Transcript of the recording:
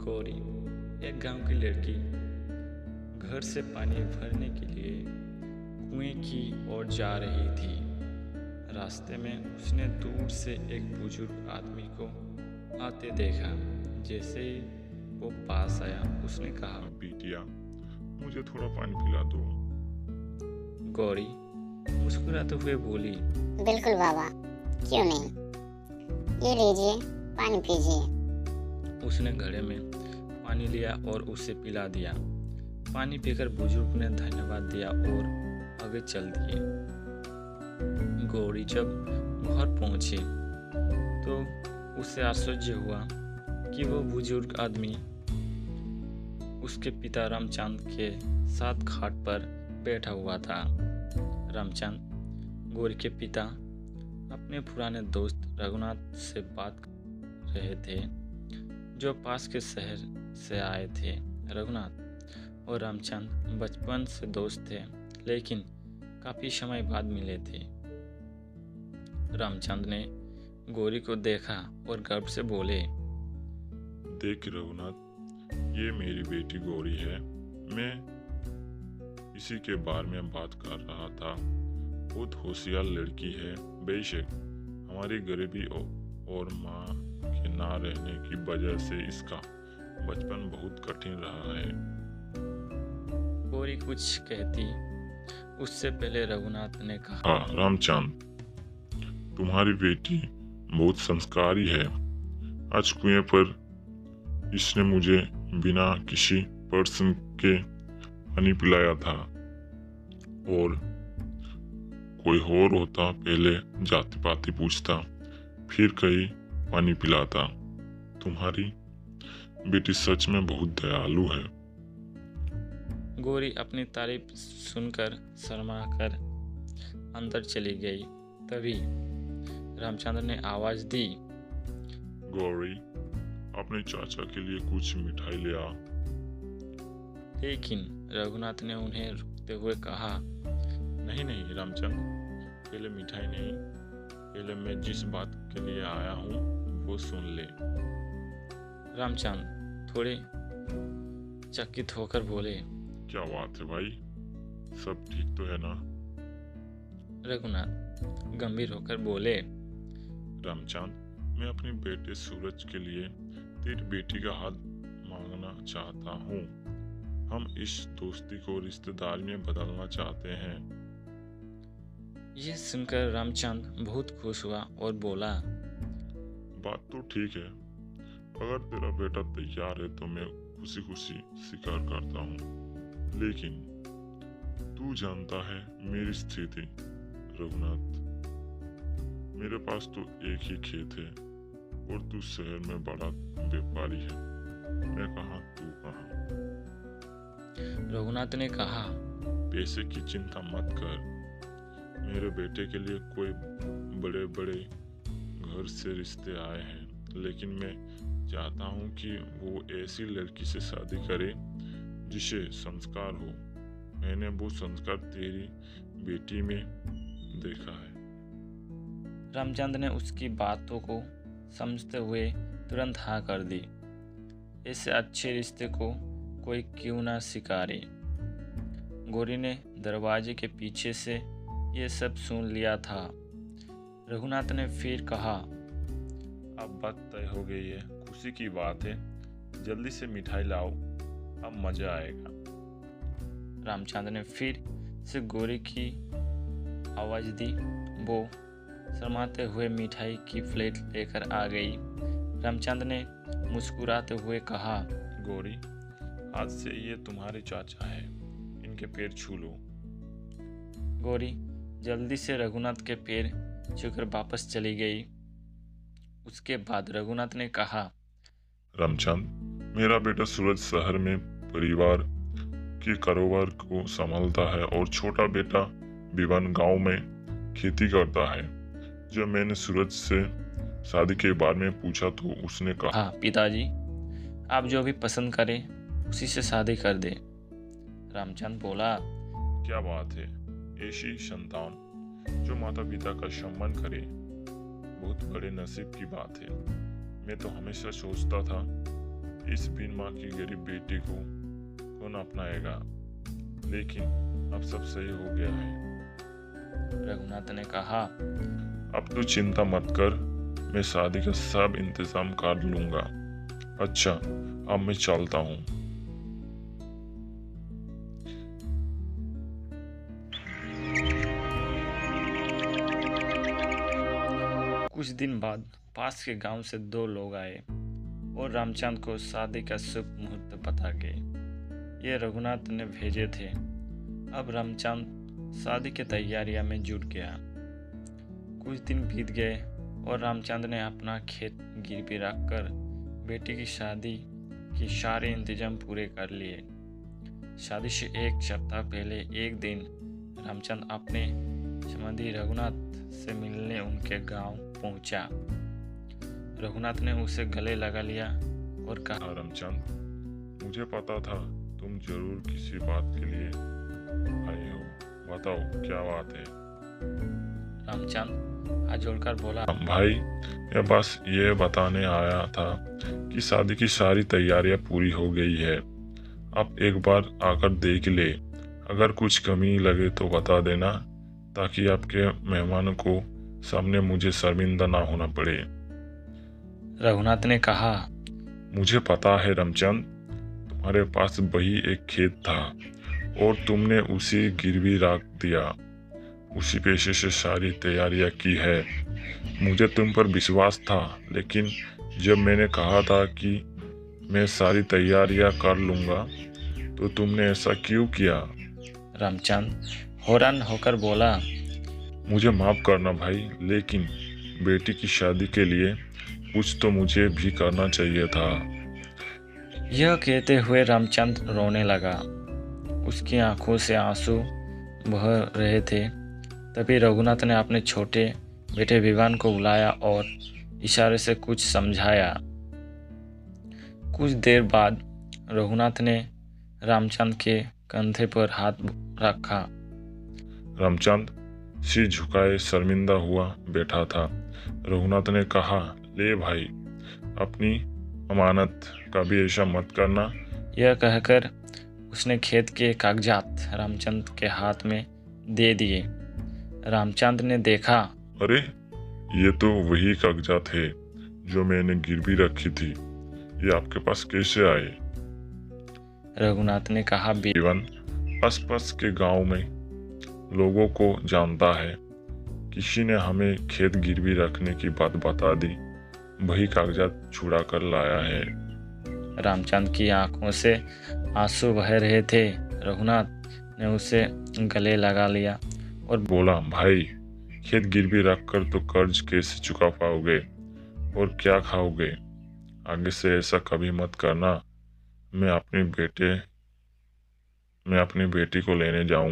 गौरी एक गांव की लड़की घर से पानी भरने के लिए कुएं की ओर जा रही थी। रास्ते में उसने दूर से एक बुजुर्ग आदमी को आते देखा। जैसे ही वो पास आया उसने कहा, बिटिया, मुझे थोड़ा पानी पिला दो। गौरी मुस्कुराते हुए बोली, बिल्कुल बाबा, क्यों नहीं, ये लीजिए, पानी पीजिए। उसने घड़े में पानी लिया और उसे पिला दिया। पानी पीकर बुजुर्ग ने धन्यवाद दिया और आगे चल दिए। गौरी जब घर पहुंची तो उसे आश्चर्य हुआ कि वो बुजुर्ग आदमी उसके पिता रामचंद के साथ खाट पर बैठा हुआ था। रामचंद गौरी के पिता अपने पुराने दोस्त रघुनाथ से बात कर रहे थे, जो पास के शहर से आए थे। रघुनाथ और रामचंद बचपन से दोस्त थे, लेकिन काफी समय बाद मिले थे। रामचंद ने गौरी को देखा और गर्व से बोले, देख रघुनाथ, ये मेरी बेटी गौरी है। मैं इसी के बारे में बात कर रहा था। बहुत होशियार लड़की है। बेशक हमारी गरीबी और माँ के ना रहने की वजह से इसका बचपन बहुत कठिन रहा है। गौरी कुछ कहती उससे पहले रघुनाथ ने कहा, हाँ रामचंद, तुम्हारी बेटी बहुत संस्कारी है। आज कुएं पर इसने मुझे बिना किसी प्रश्न के पानी पिलाया था, और कोई और होता पहले जाति पाति पूछता, फिर कहीं पानी पिलाता। तुम्हारी बेटी सच में बहुत दयालु है। गौरी अपनी तारीफ सुनकर शर्मा कर अंदर चली गई। तभी रामचंद्र ने आवाज दी, गौरी, अपने चाचा के लिए कुछ मिठाई ले आ। लेकिन रघुनाथ ने उन्हें रोकते हुए कहा, नहीं नहीं रामचंद, पहले मिठाई नहीं, पहले मैं जिस बात के लिए आया हूँ वो सुन ले। रामचंद थोड़े चकित होकर बोले, क्या बात है भाई, सब ठीक तो है ना? रघुनाथ गंभीर होकर बोले, रामचंद, मैं अपने बेटे सूरज के लिए तेरी बेटी का हाथ मांगना चाहता हूँ। हम इस दोस्ती को रिश्तेदारी में बदलना चाहते हैं। यह सुनकर रामचंद बहुत खुश हुआ और बोला, बात तो ठीक है, अगर तेरा बेटा तैयार है तो मैं खुशी खुशी स्वीकार करता हूँ। लेकिन तू जानता है मेरी स्थिति रघुनाथ, मेरे पास तो एक ही खेत है और तू शहर में बड़ा व्यापारी है। मैं कहाँ, तू कहाँ? रघुनाथ ने कहा, पैसे की चिंता मत कर। मेरे बेटे के लिए कोई बड़े बड़े घर से रिश्ते आए हैं, लेकिन मैं चाहता हूँ कि वो ऐसी लड़की से शादी करे जिसे संस्कार हो। मैंने वो संस्कार तेरी बेटी में देखा है। रामचंद ने उसकी बातों को समझते हुए तुरंत हाँ कर दी। ऐसे अच्छे रिश्ते को कोई क्यों ना स्वीकारे। गौरी ने दरवाजे के पीछे से ये सब सुन लिया था। रघुनाथ ने फिर कहा, अब बात तय हो गई है, खुशी की बात है। जल्दी से मिठाई लाओ, अब मजा आएगा। रामचंद ने फिर से गौरी की आवाज दी। वो शर्माते हुए मिठाई की प्लेट लेकर आ गई। रामचंद ने मुस्कुराते हुए कहा, गौरी, आज से ये तुम्हारे चाचा है, इनके पैर छू लो। गौरी जल्दी से रघुनाथ के पैर छूकर वापस चली गई। उसके बाद रघुनाथ ने कहा, रामचंद, मेरा बेटा सूरज शहर में परिवार के कारोबार को संभालता है और छोटा बेटा विवान गांव में खेती करता है। जब मैंने सूरज से शादी के बारे में पूछा तो उसने कहा, हाँ पिताजी, आप जो भी पसंद करें उसी से शादी कर दे। रामचंद बोला, क्या बात है, ऐसी संतान जो माता पिता का सम्मान करे, बहुत बड़े नसीब की बात है। मैं तो हमेशा सोचता था इस बिन माँ की गरीब बेटी को कौन अपनाएगा, लेकिन अब सब सही हो गया है। रघुनाथ ने कहा, अब तू चिंता मत कर, मैं शादी का सब इंतजाम कर लूंगा। अच्छा, अब मैं चलता हूँ। कुछ दिन बाद पास के गांव से 2 लोग आए और रामचंद को शादी का शुभ मुहूर्त बता गए। ये रघुनाथ ने भेजे थे। अब रामचंद शादी की तैयारियां में जुट गया। कुछ दिन बीत गए और रामचंद ने अपना खेत गिरवी रखकर बेटी की शादी की सारे इंतजाम पूरे कर लिए। शादी से 1 सप्ताह पहले एक दिन रामचंद अपने संबंधी रघुनाथ से मिलने उनके गांव पहुंचा। रघुनाथ ने उसे गले लगा लिया और कहा, रामचंद, मुझे पता था तुम जरूर किसी बात के लिए आए हो। बताओ क्या बात है। रामचंद हाथ जोड़कर बोला, भाई, मैं बस ये बताने आया था कि शादी की सारी तैयारियां पूरी हो गई है। आप एक बार आकर देख ले, अगर कुछ कमी लगे तो बता देना, ताकि आपके मेहमानों को सामने मुझे शर्मिंदा ना होना पड़े। रघुनाथ ने कहा, मुझे पता है रामचंद, तुम्हारे पास वही एक खेत था और तुमने उसे गिरवी रख दिया। उसी पैसे से सारी तैयारियां की है। मुझे तुम पर विश्वास था, लेकिन जब मैंने कहा था कि मैं सारी तैयारियां कर लूंगा, तो तुमने ऐसा क्यों किया? रामचंद हैरान होकर बोला, मुझे माफ करना भाई, लेकिन बेटी की शादी के लिए कुछ तो मुझे भी करना चाहिए था। यह कहते हुए रामचंद रोने लगा। उसकी आंखों से आंसू बह रहे थे। तभी रघुनाथ ने अपने छोटे बेटे विवान को बुलाया और इशारे से कुछ समझाया। कुछ देर बाद रघुनाथ ने रामचंद के कंधे पर हाथ रखा। रामचंद सिर झुकाए शर्मिंदा हुआ बैठा था। रघुनाथ ने कहा, ले भाई, अपनी अमानत का भी ऐसा मत करना। यह कहकर उसने खेत के कागजात रामचंद के हाथ में दे दिए। रामचंद ने देखा, अरे, ये तो वही कागजात है जो मैंने गिरवी रखी थी। ये आपके पास कैसे आए? रघुनाथ ने कहा, विवान आसपास के गांव में लोगों को जानता है। किसी ने हमें खेत गिरवी रखने की बात बता दी, वही कागजात छुड़ा कर लाया है। रामचंद की आंखों से आंसू बह रहे थे। रघुनाथ ने उसे गले लगा लिया और बोला, भाई, खेत गिरवी रखकर तो कर्ज कैसे चुका पाओगे और क्या खाओगे? आगे से ऐसा कभी मत करना। मैं अपनी बेटी को लेने जाऊंगा।